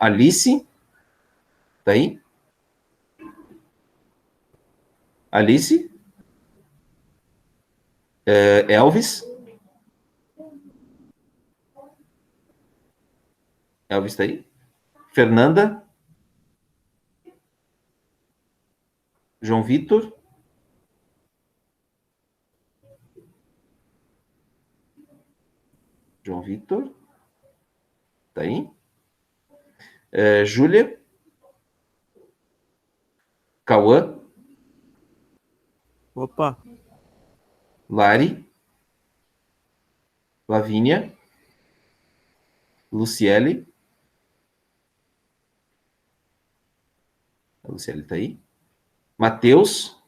Alice, tá aí? Alice? Elvis? Elvis tá aí? Fernanda? João Vitor? João Vitor? Tá aí? Júlia? Cauã? Opa. Lari? Lavínia? Luciele? A Luciele tá aí? Matheus?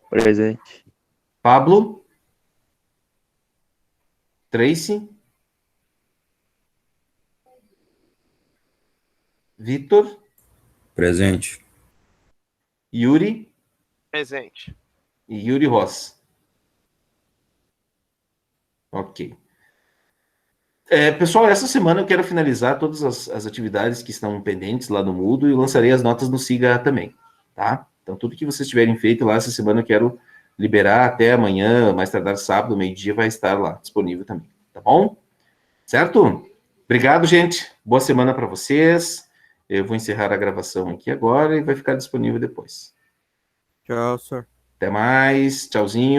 Presente. Pablo? Tracy? Vitor? Presente. Yuri? Presente. E Yuri Ross. Ok. Pessoal, essa semana eu quero finalizar todas as atividades que estão pendentes lá no Moodle e lançarei as notas no Siga também, tá? Então, tudo que vocês tiverem feito lá essa semana eu quero liberar até amanhã, mais tardar sábado, meio-dia, vai estar lá disponível também, tá bom? Certo? Obrigado, gente. Boa semana para vocês. Eu vou encerrar a gravação aqui agora e vai ficar disponível depois. Tchau, senhor. Até mais. Tchauzinho.